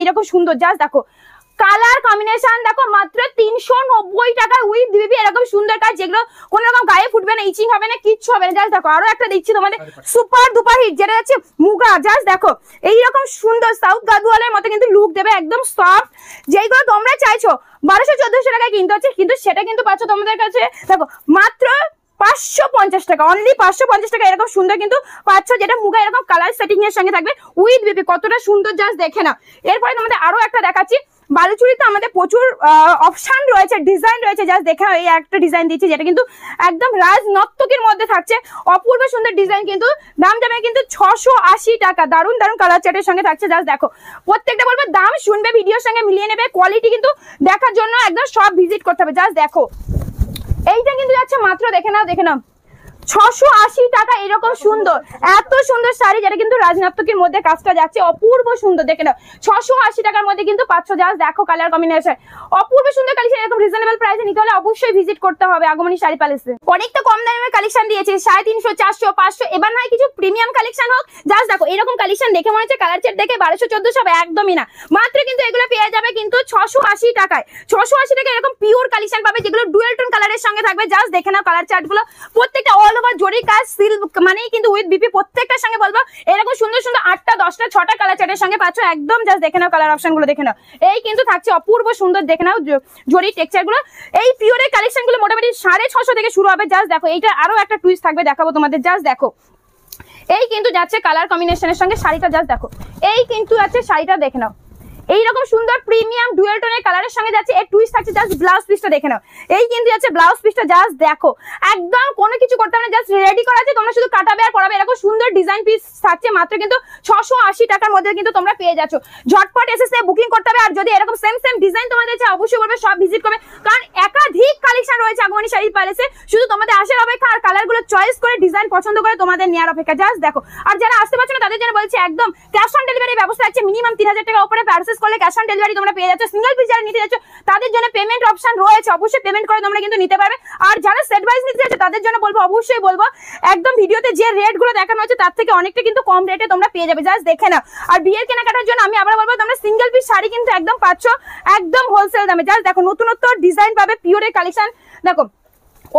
এরকম সুন্দর, জাস্ট দেখো কালার কম্বিনেশন দেখো মাত্র 390 টাকা উইথ বিবি। এরকম সুন্দর কাজ যেগুলো কোন রকম গায়ে ফুটবে না, ইচিং হবে না, কিচ্ছু হবে না। জাস্ট দেখো আরো একটা দিচ্ছি তোমাদের সুপার দুপার হিট, যেটা হচ্ছে মুগা। জাস্ট দেখো এইরকম সুন্দর সাউথ গাদওয়ালের মতো কিন্তু লুক দেবে, একদম সফট, যেগুলো তোমরা চাইছো 1200-1400 টাকায় কিনতে হচ্ছে, কিন্তু সেটা কিন্তু পাচ্ছ তোমাদের কাছে দেখো মাত্র 550 টাকা, অনলি 550 টাকা। এরকম সুন্দর কিন্তু পাচ্ছ, যেটা মুগা এরকম কালার সেটিং এর সঙ্গে থাকবে উইথ বিবি। কতটা সুন্দর জাস্ট দেখে না। এরপরে তোমাদের আরো একটা দেখাচ্ছি, বালুচুরিতে আমাদের প্রচুর অপশন রয়েছে, ডিজাইন রয়েছে। জাস্ট দেখে এই একটা ডিজাইন দিচ্ছি, যেটা কিন্তু একদম রাজনর্তকীর মধ্যে থাকছে, অপূর্ব সুন্দর ডিজাইন। কিন্তু দাম যাবে কিন্তু 680 টাকা। দারুন দারুন কালার চার্টের সঙ্গে থাকছে। জাস্ট দেখো প্রত্যেকটা বলবো দাম শুনবে, ভিডিওর সঙ্গে মিলিয়ে নেবে, কোয়ালিটি কিন্তু দেখার জন্য একদম সব ভিজিট করতে হবে। জাস্ট দেখো এইটা কিন্তু যাচ্ছে মাত্র, দেখে নাও 680 টাকা। এরকম সুন্দর এত সুন্দর শাড়ি, যেটা কিন্তু রাজনর্তকীর মধ্যে কাজটা যাচ্ছে, অপূর্ব সুন্দর। দেখে নাও 680 টাকার মধ্যে কিন্তু পাচ্ছ। জাস্ট দেখো কালার কম্বিনেশন, অপূর্ব সুন্দর কালেকশন। এরকম রিজনেবল প্রাইসে নিতে হলে অবশ্যই ভিজিট করতে হবে আগমনী শাড়ি প্যালেসে। অনেকটা কম দামের কালেকশন দিয়েছে, 350, 400, 500। এবার নয় কিছু প্রিমিয়াম কালেকশন হোক। জাস্ট দেখো এরকম কালেকশন দেখে মনে হচ্ছে কালার চার্ট দেখে 1200-1400 হবে, একদমই না। মাত্র কিন্তু এগুলো পেয়ে যাবে কিন্তু 680 টাকায়। 680 টাকায় এরকম পিওর কালেকশন পাবে, যেগুলো ডুয়েল টোন কালারের সঙ্গে থাকবে। জাস্ট দেখে নাও কালার চার্ট গুলো, প্রত্যেকটা অল ওভার জরি কাজ, সিল্ক মানেই কিন্তু উইথ বিপি। প্রত্যেকটার সঙ্গে বলবো এরকম সুন্দর সুন্দর 8টা, 10টা, 6টা কালার চার্টের সঙ্গে পাচ্ছ একদম। জাস্ট দেখে নাও কালার অপশন গুলো, দেখে নাও এই কিন্তু থাকছে অপূর্ব সুন্দর। দেখে নাও জরি টেক্সচার গুলো, এই পিওরের কালেকশন গুলো মোটামুটি 650 থেকে শুরু হবে। জাস্ট দেখো এইটা আরো একটা টুইস্ট থাকবে, দেখাবো তোমাদের। জাস্ট দেখো এই কিন্তু যাচ্ছে কালার কম্বিনেশনের সঙ্গে শাড়িটা। জাস্ট দেখো এই কিন্তু আছে শাড়িটা, দেখে নাও এইরকম সুন্দর প্রিমিয়াম ডুয়েল টোনের কালারের সঙ্গে যাচ্ছে। এর টুইস্ট থাকছে, জাস্ট ব্লাউজ পিসটা দেখে নাও। এই কিন্তু যাচ্ছে ব্লাউজ পিসটা। জাস্ট দেখো একদম কোনো কিছু করতে হবে না, জাস্ট রেডি করা আছে, তোমরা শুধু কাটাবে আর পরাবে। এরকম সুন্দর ডিজাইন পিস থাকছে মাত্র কিন্তু 680 টাকার মধ্যে কিন্তু তোমরা পেয়ে যাচ্ছ। ঝটপট এসে বুকিং করতে হবে। আর যদি এরকম সেম ডিজাইন তোমাদের চাই, অবশ্যই বলবে সব ভিজিট করবে, কারণ একাধিক কালেকশন রয়েছে আগমনী শাড়ি প্যালেসে। শুধু তোমাদের আসার অপেক্ষা আর কালার গুলো চয়েস করে ডিজাইন পছন্দ করে তোমাদের নেওয়ার অপেক্ষা। জাস্ট দেখো আর যারা আসতে পারছো না তাদের জন্য বলছি একদম ক্যাশ অন ডেলিভারি ব্যবস্থা আছে। মিনিমাম 3000 টাকা উপরে পারচেজ করলে ক্যাশ অন ডেলিভারি তোমরা পেয়ে যাচ্ছ। সিঙ্গেল পিস যারা নিতে যাচ্ছ তাদের জন্য পেমেন্ট অপশন রয়েছে, অবশ্যই পেমেন্ট করে তোমরা কিন্তু নিতে পারবে। আর যারা সেট ওয়াইজ নিতে যাচ্ছ তাদের জন্য বলবো, অবশ্যই বলবো একদম ভিডিওতে যে রেট গুলো দেখানো হচ্ছে তার থেকে অনেকটা কিন্তু কম রেটে তোমরা পেয়ে যাবে। জাস্ট দেখে নাও। আর বিয়ের কেনাকাটার জন্য আমি আবার বলবো তোমরা সিঙ্গেল পিস শাড়ি কিন্তু একদম পাচ্ছ একদম হোলসেল দামে। জাস্ট দেখো নতুনত্ব ডিজাইন পাবে, পিওরের কালেকশন। দেখো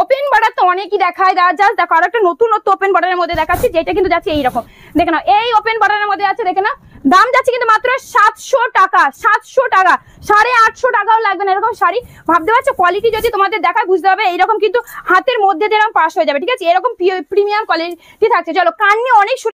ওপেন বর্ডার তো অনেকই দেখায়, জাস্ট দেখো আর একটা নতুনত্ব ওপেন বর্ডারের মধ্যে দেখাচ্ছি, যেটা কিন্তু যাচ্ছে এইরকম। দেখে নাও এই ওপেন বর্ডারের মধ্যে আছে, দেখে নাও দাম যাচ্ছে কিন্তু মাত্র 700 টাকা। 700 টাকা, 850 টাকাও লাগবে না এরকম শাড়ি। ভাবতে পারছো কোয়ালিটি যদি তোমাদের দেখায় বুঝতে হবে। এইরকম কিন্তু হাতের মধ্যে যেরকম পাস হয়ে যাবে, ঠিক আছে। এরকম প্রিমিয়াম কোয়ালিটি থাকছে। চলো কান নিয়ে অনেক